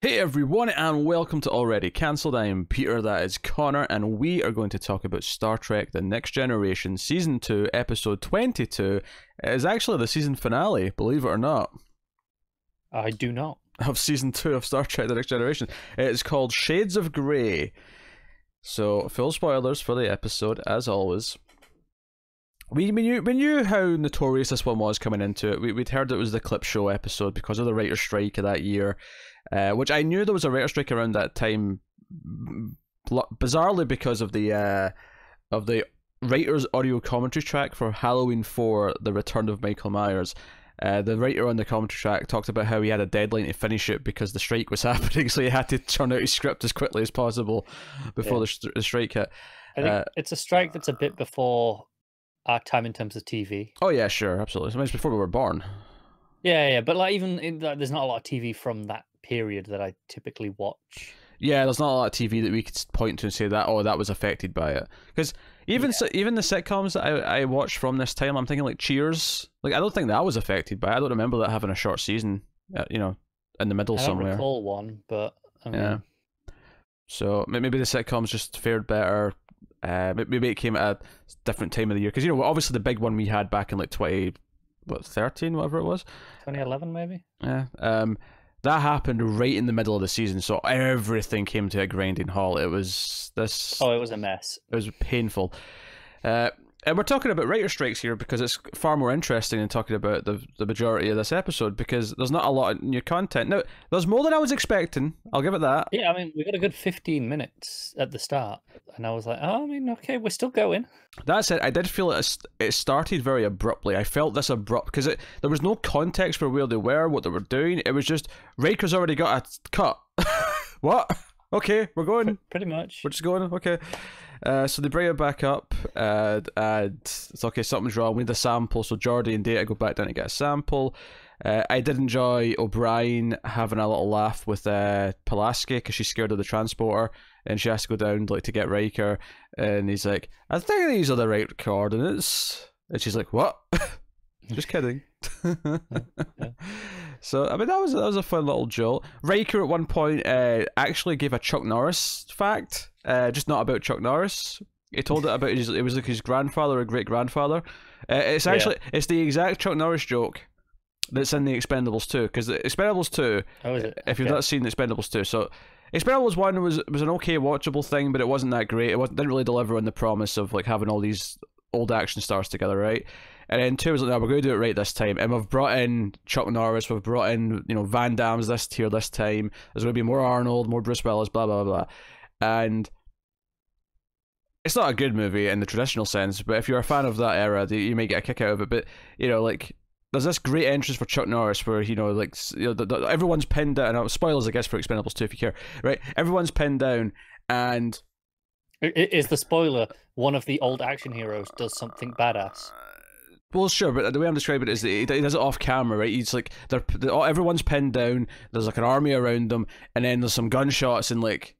Hey everyone, and welcome to Already Cancelled. I am Peter, that is Connor, and we are going to talk about Star Trek The Next Generation, Season 2, Episode 22. It is actually the season finale, believe it or not. I do not. Of Season 2 of Star Trek The Next Generation. It is called Shades of Grey. So, full spoilers for the episode, as always. We knew how notorious this one was coming into it. We'd heard it was the clip show episode because of the writer's strike of that year. Which I knew there was a writer's strike around that time, bizarrely because of the writer's audio commentary track for Halloween 4, The Return of Michael Myers. The writer on the commentary track talked about how he had a deadline to finish it because the strike was happening, so he had to turn out his script as quickly as possible before the strike hit. I think it's a strike that's a bit before our time in terms of TV. Oh yeah, sure, absolutely. I mean, it's before we were born. Yeah, but like there's not a lot of TV from that period that I typically watch. Yeah, there's not a lot of TV that we could point to and say that, oh, that was affected by it. Because even the sitcoms that I watched from this time, I'm thinking like Cheers. Like, I don't think that was affected by it. I don't remember that having a short season, in the middle somewhere. I don't recall one, but I mean... yeah. So maybe the sitcoms just fared better. Maybe it came at a different time of the year. Because, obviously the big one we had back in like 2013, whatever it was. 2011, maybe? Yeah. That happened right in the middle of the season, so everything came to a grinding halt. It was this... Oh, it was a mess. It was painful. And we're talking about writer strikes here because it's far more interesting than talking about the majority of this episode, because there's not a lot of new content. Now, there's more than I was expecting. I'll give it that. Yeah, I mean, we got a good 15 minutes at the start, and I was like, oh, I mean, okay, we're still going. That said, I did feel it started very abruptly. I felt this abrupt because there was no context for where they were, what they were doing. It was just, Riker's already got a cut. What? Okay, we're going. Pretty much. We're just going, okay. So they bring it back up, and it's okay, something's wrong. We need a sample, so Geordi and Data go back down to get a sample. I did enjoy O'Brien having a little laugh with Pulaski because she's scared of the transporter, and she has to go down to get Riker, and he's like, I think these are the right coordinates. And she's like, what? Just kidding. Yeah. So, I mean, that was a fun little jolt. Riker at one point actually gave a Chuck Norris fact, just not about Chuck Norris. He told it about it was like his grandfather or great grandfather. It's actually it's the exact Chuck Norris joke that's in the Expendables 2, because the Expendables 2, if you've not seen the Expendables 2, so Expendables 1 was an okay watchable thing, but it wasn't that great. Didn't really deliver on the promise of like having all these old action stars together, right? And then 2 was like, no, we're going to do it right this time. And we've brought in Chuck Norris, we've brought in, Van Damme's this tier this time. There's going to be more Arnold, more Bruce Willis, blah, blah, blah. And it's not a good movie in the traditional sense, but if you're a fan of that era, you might get a kick out of it. But, there's this great entrance for Chuck Norris where, everyone's pinned down. And spoilers, I guess, for Expendables 2 if you care, right? Everyone's pinned down, and... Is the spoiler one of the old action heroes does something badass? Well, sure, but the way I'm describing it is that he does it off camera, right? He's like, everyone's pinned down, there's like an army around them, and then there's some gunshots, and like,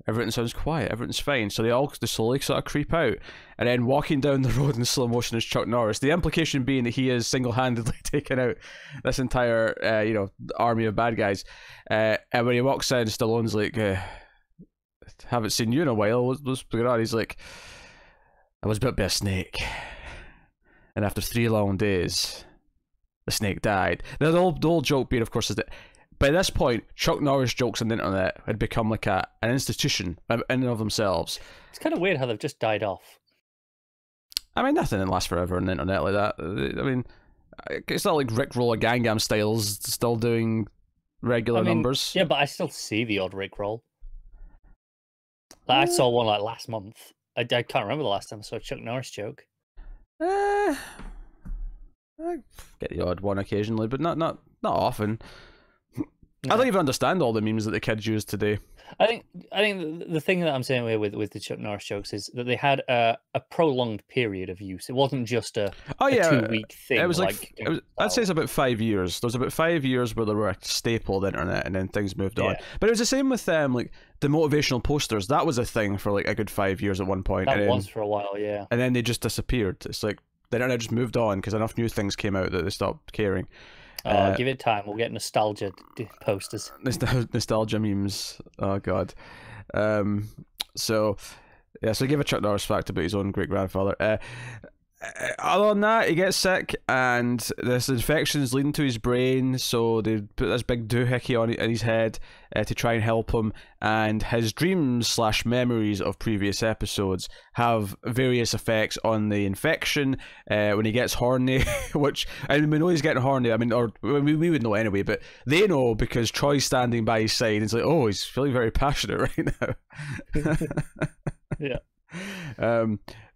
everything sounds quiet, everything's fine. So they slowly sort of creep out, and then walking down the road in slow motion is Chuck Norris. The implication being that he is single-handedly taking out this entire, army of bad guys. And when he walks in, Stallone's like, haven't seen you in a while, what's going on? He's like, I was bit by a snake. And after 3 long days, the snake died. The whole joke being, of course, is that by this point, Chuck Norris jokes on the internet had become like an institution in and of themselves. It's kind of weird how they've just died off. I mean, nothing lasts forever on the internet like that. I mean, it's not like Rickroll or Gangnam Style's still doing regular numbers. Yeah, but I still see the odd Rickroll. Like, I saw one like last month. I can't remember the last time I saw a Chuck Norris joke. I get the odd one occasionally, but not often. No. I don't even understand all the memes that the kids use today. I think the thing that I'm saying with the Chuck Norris jokes is that they had a prolonged period of use. It wasn't just a 2-week thing. It was I'd say it's about 5 years. There was about 5 years where they were a staple of the internet, and then things moved on. But it was the same with like the motivational posters. That was a thing for like a good 5 years at one point. That was for a while, yeah. And then they just disappeared. It's like the internet just moved on because enough new things came out that they stopped caring. Give it time. We'll get nostalgia posters. Nostalgia memes. Oh god. So give a Chuck Norris fact about his own great grandfather. Other than that, he gets sick, and this infection is leading to his brain. So they put this big doohickey on in his head to try and help him. And his dreams / memories of previous episodes have various effects on the infection. When he gets horny, which we know he's getting horny. I mean, or we would know anyway, but they know because Troy's standing by his side. And it's like, oh, he's feeling very passionate right now. Yeah.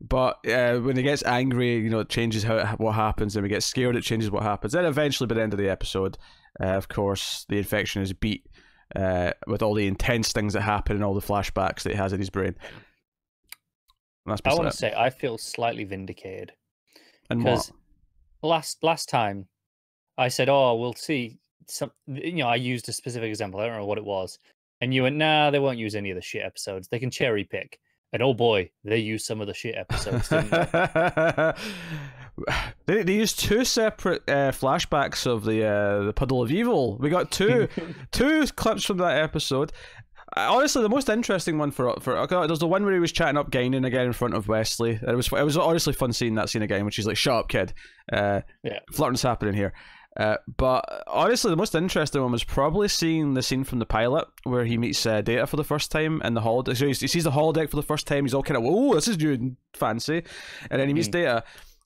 But when he gets angry, it changes what happens, and we get scared, it changes what happens. Then eventually, by the end of the episode, of course, the infection is beat with all the intense things that happen and all the flashbacks that he has in his brain. I want to say I feel slightly vindicated. And what? Last time I said, "Oh, we'll see." Some, I used a specific example. I don't know what it was, and you went, "Nah, they won't use any of the shit episodes. They can cherry pick." And oh boy, they used some of the shit episodes, didn't they? They used 2 separate flashbacks of the Puddle of Evil. We got two clips from that episode. Honestly, the most interesting one for there's the one where he was chatting up Guinan again in front of Wesley. It was honestly fun seeing that scene again when she's like, "Shut up, kid." Flirting's happening here. But honestly, the most interesting one was probably seeing the scene from the pilot where he meets Data for the first time in the holodeck. So he sees the holodeck for the first time. He's all kind of, "Whoa, this is new and fancy," and then he meets Data.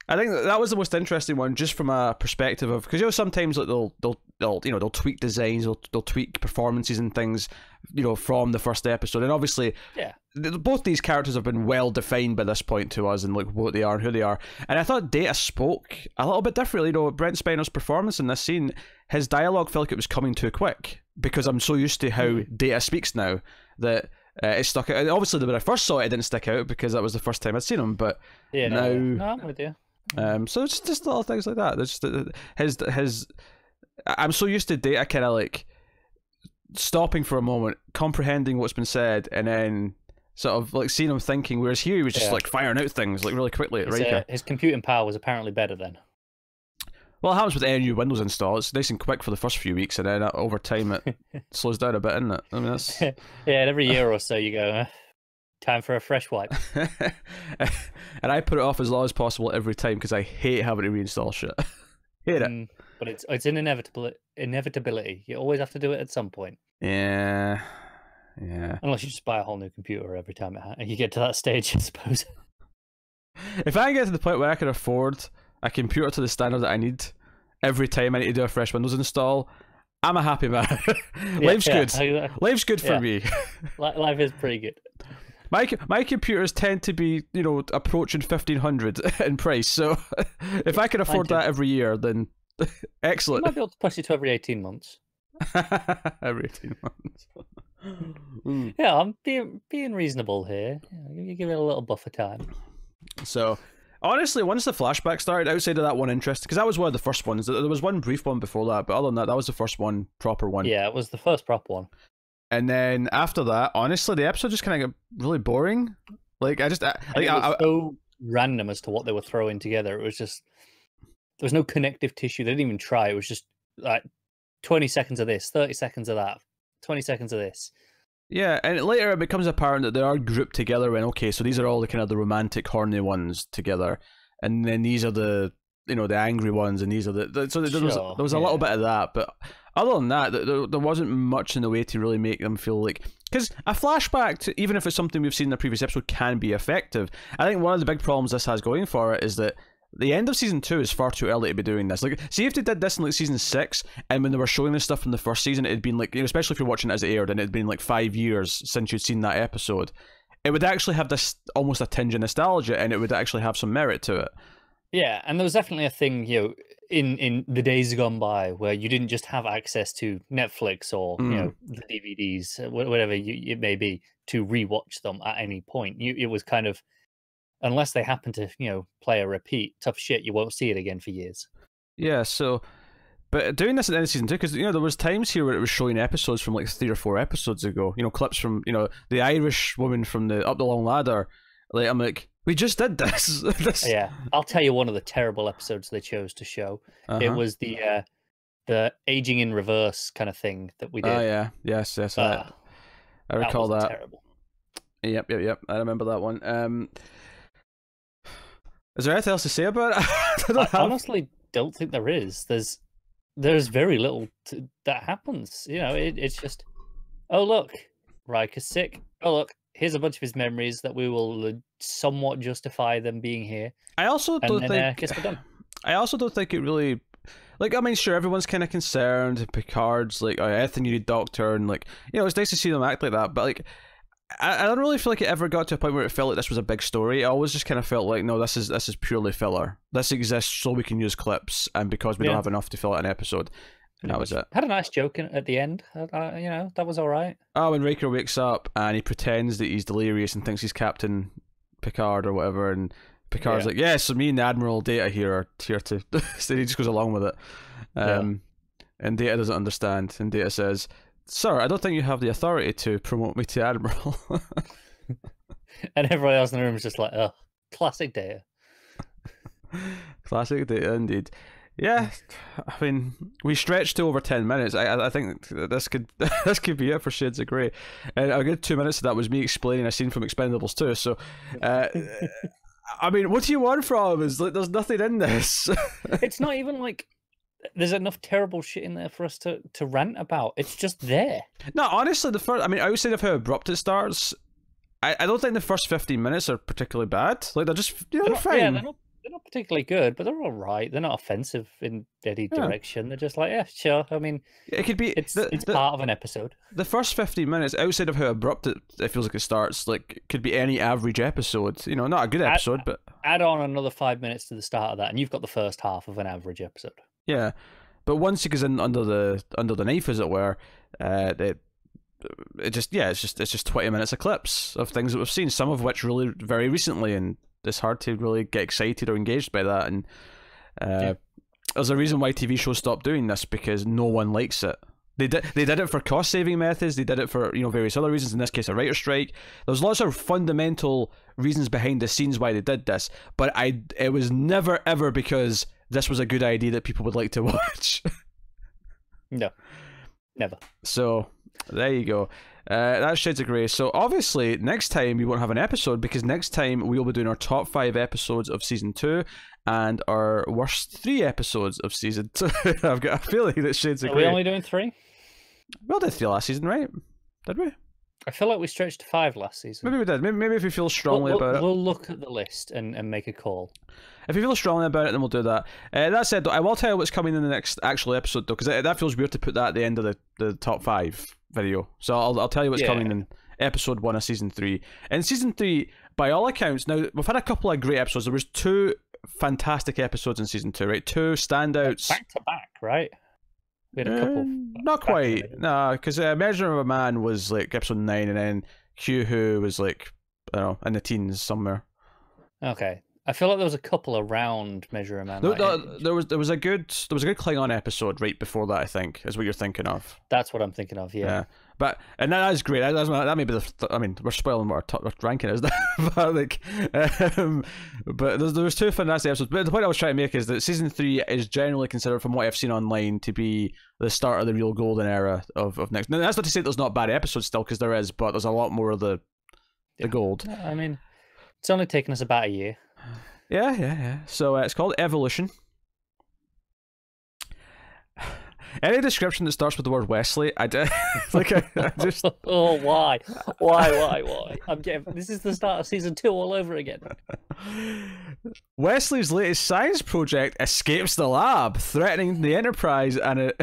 I think that was the most interesting one, just from a perspective of, because sometimes like they'll tweak designs, they'll tweak performances and things, from the first episode, and obviously, both these characters have been well defined by this point to us, and like what they are and who they are. And I thought Data spoke a little bit differently. Brent Spiner's performance in this scene, his dialogue felt like it was coming too quick, because I'm so used to how Data speaks now that it stuck out. And obviously, when I first saw it, it didn't stick out because that was the first time I'd seen him. But now, I'm with you. So it's just little things like that. It's just his. I'm so used to Data kind of like stopping for a moment, comprehending what's been said, and then sort of like seeing him thinking. Whereas here he was just like firing out things like really quickly at Riker. His computing power was apparently better then. Well, it happens with any new Windows install. It's nice and quick for the first few weeks, and then over time it slows down a bit, isn't it? I mean, that's... and every year or so you go, time for a fresh wipe. And I put it off as long as possible every time because I hate having to reinstall shit. Hate it. But it's an inevitability. You always have to do it at some point. Yeah. Unless you just buy a whole new computer every time you get to that stage, I suppose. If I get to the point where I can afford a computer to the standard that I need every time I need to do a fresh Windows install, I'm a happy man. Life's good. Life's good for me. Life is pretty good. My computers tend to be, approaching 1,500 in price. So if I can afford that every year, then excellent. You might be able to push it to every 18 months. Every 18 months. Yeah, I'm being reasonable here. You give it a little buffer time. So, honestly, once the flashback started, outside of that one interest, because that was one of the first ones. There was one brief one before that, but other than that, that was the first one, proper one. Yeah, it was the first proper one. And then after that, honestly, the episode just kind of got really boring. Like, it was so random as to what they were throwing together. It was just, there was no connective tissue. They didn't even try. It was just like 20 seconds of this, 30 seconds of that, 20 seconds of this. Yeah, and later it becomes apparent that they are grouped together when, okay, so these are all the kind of the romantic, horny ones together. And then these are the, the angry ones, and these are so there was a little bit of that, but other than that, there wasn't much in the way to really make them feel like... Because a flashback, even if it's something we've seen in the previous episode, can be effective. I think one of the big problems this has going for it is that the end of season 2 is far too early to be doing this. Like, see if they did this in like season 6, and when they were showing this stuff from the first season, it had been like, especially if you're watching it as it aired, and it had been like 5 years since you'd seen that episode, it would actually have this almost a tinge of nostalgia, and it would actually have some merit to it. Yeah, and there was definitely a thing, in the days gone by where you didn't just have access to Netflix or the DVDs, whatever it may be, to rewatch them at any point. It was kind of, unless they happen to play a repeat, tough shit, you won't see it again for years. Yeah, so, but doing this at the end of season 2, because there was times here where it was showing episodes from like 3 or 4 episodes ago, clips from the Irish woman from the Up the Long Ladder. Like, I'm like, we just did this. Yeah, I'll tell you one of the terrible episodes they chose to show. It was the the aging in reverse kind of thing that we did. Oh yeah, yes, I recall was that. Terrible. Yep. I remember that one. Is there anything else to say about it? I honestly don't think there is. There's very little that happens. You know, it's just, oh look, Riker's sick. Oh look, here's a bunch of his memories that we will somewhat justify them being here. I also don't think. Guess we're done. I also don't think it really. Like, I mean, sure, everyone's kind of concerned. Picard's like, oh, Ethan, you need doctor, and like, you know, it's nice to see them act like that. But like, I don't really feel like it ever got to a point where it felt like this was a big story. I always just kind of felt like, no, this is purely filler. This exists so we can use clips, and because we don't have enough to fill out an episode. And that was it. Had a nice joke at the end. You know, that was all right. Oh, when Riker wakes up and he pretends that he's delirious and thinks he's Captain Picard or whatever, and Picard's like, yes, so me and Admiral Data here are here to... so he just goes along with it. And Data doesn't understand. And Data says, sir, I don't think you have the authority to promote me to Admiral. And everybody else in the room is just like, oh, classic Data. Classic Data, indeed. Yeah, I mean, we stretched to over 10 minutes. I think this could be it for Shades of Grey. And a good 2 minutes of that was me explaining a scene from Expendables 2. So, I mean, what do you want from us? Like, there's nothing in this. It's not even like there's enough terrible shit in there for us to rant about. It's just there. No, honestly, outside of how abrupt it starts, I don't think the first 15 minutes are particularly bad. Like, they're just, they're fine. Yeah, they're not particularly good, but they're all right. They're not offensive in any direction. They're just like, yeah, sure. I mean, it could be. It's part of an episode. The first 15 minutes, outside of how abrupt it feels like it starts, like, could be any average episode. You know, not a good episode, but add on another 5 minutes to the start of that, and you've got the first half of an average episode. Yeah, but once he goes in under the knife, as it were, it's just 20 minutes of clips of things that we've seen, some of which really very recently, and it's hard to really get excited or engaged by that. And there's a reason why TV shows stopped doing this, because no one likes it. They did it for cost saving methods. They did it for various other reasons. In this case, a writer's strike. There's lots of fundamental reasons behind the scenes why they did this, but it was never ever because this was a good idea that people would like to watch. No, never. So there you go. That's Shades of Grey. So obviously next time we won't have an episode, because next time we will be doing our top 5 episodes of season 2 and our worst 3 episodes of season 2. I've got a feeling that Shades of Grey. Are we only doing 3? We all did 3 last season, right? Did we? I feel like we stretched to 5 last season. Maybe we did. Maybe if we feel strongly about it. We'll look at the list and make a call. If you feel strongly about it, then we'll do that. That said, though, I will tell you what's coming in the next actual episode, though, because that feels weird to put that at the end of the top 5 video. So I'll tell you what's coming in episode 1 of season 3. In season 3, by all accounts, now we've had a couple of great episodes. There was 2 fantastic episodes in season 2, right? 2 standouts. Back to back, right? We had a couple. Not quite. No, because Measure of a Man was like episode 9, and then Q-Who was like, I don't know, in the teens somewhere. Okay. I feel like there was a couple around Measure of a Man. There was a good Klingon episode right before that, I think, is what you're thinking of. That's what I'm thinking of, yeah. And that is great. That may be I mean, we're spoiling what our ranking is, but like, but there was 2 fantastic episodes. But the point I was trying to make is that season 3 is generally considered, from what I've seen online, to be the start of the real golden era of next. Now, that's not to say there's not bad episodes still, because there is, but there's a lot more of the gold. I mean, it's only taken us about a year. Yeah. So it's called Evolution. Any description that starts with the word Wesley, I just. Oh, why? I'm getting. This is the start of season 2 all over again. Wesley's latest science project escapes the lab, threatening the Enterprise and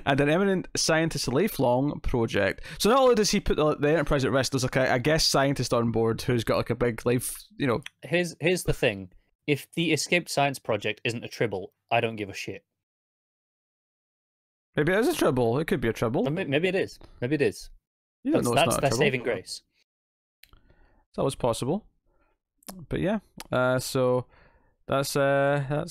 an eminent scientist's lifelong project. So not only does he put the Enterprise at risk, there's like a guest scientist on board who's got like a big life. Here's the thing: if the escaped science project isn't a tribble, I don't give a shit. Maybe it is a trouble. It could be a trouble. Maybe it is. That's their saving grace. It's always possible. But yeah, so that's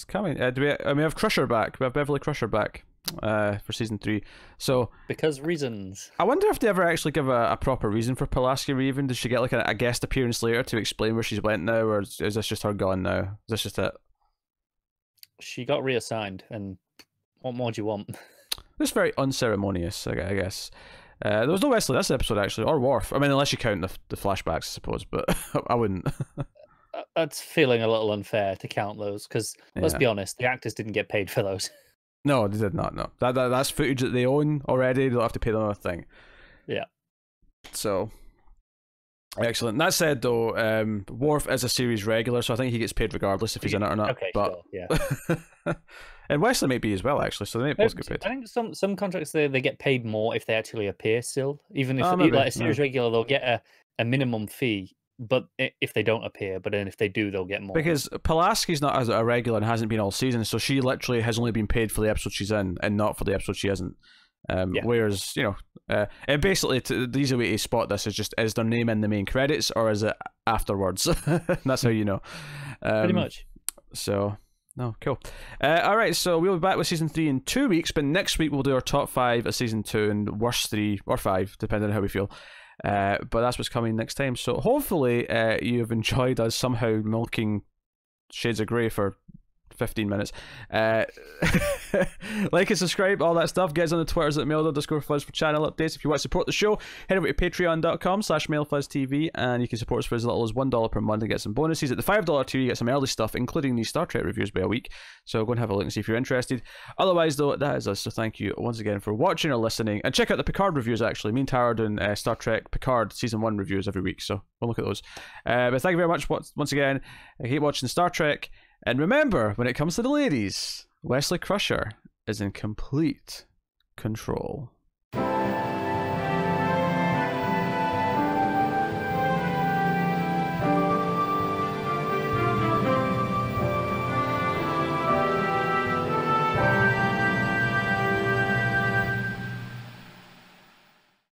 coming. We have Crusher back. We have Beverly Crusher back for season 3. So because reasons. I wonder if they ever actually give a proper reason for Pulaski Reven. Does she get like a guest appearance later to explain where she's went now, or is this just her gone now? Is this just it? She got reassigned, and What more do you want? It's very unceremonious, I guess. There was no Wesley this episode, actually, or Worf. I mean, unless you count the flashbacks, I suppose, but I wouldn't. That's feeling a little unfair to count those, because let's be honest, the actors didn't get paid for those. No, they did not, no. That's footage that they own already, they don't have to pay them a thing. Yeah. So, excellent. That said, though, Worf is a series regular, so I think he gets paid regardless if he's in it or not. Okay, but... sure, yeah. And Wesley may be as well, actually, so they may both get paid. I think some contracts they get paid more if they actually appear still. Even if maybe, like a series regular, they'll get a minimum fee, but if they don't appear, but then if they do, they'll get more. Because Pulaski's not as a regular and hasn't been all season, so she literally has only been paid for the episode she's in and not for the episode she isn't. Whereas, and basically, the easy way to spot this is just, is their name in the main credits or is it afterwards? That's how you know. Pretty much. So, no, cool. Alright, so we'll be back with season 3 in 2 weeks, but next week we'll do our top 5 of season 2 and worst 3 or 5, depending on how we feel. But that's what's coming next time. So hopefully you've enjoyed us somehow milking Shades of Grey for 15 minutes. Like and subscribe, all that stuff. Get us on the Twitters at mail_fuzz for channel updates. If you want to support the show, head over to patreon.com/mailfuzztv, and you can support us for as little as $1 per month and get some bonuses. At the $5 tier, you get some early stuff, including these Star Trek reviews by a week. So go and have a look and see if you're interested. Otherwise, though, that is us. So thank you once again for watching or listening. And check out the Picard reviews, actually. Me and Tara are doing Star Trek Picard Season 1 reviews every week, so we'll look at those. But thank you very much once again. Keep watching Star Trek. And remember, when it comes to the ladies, Wesley Crusher is in complete control.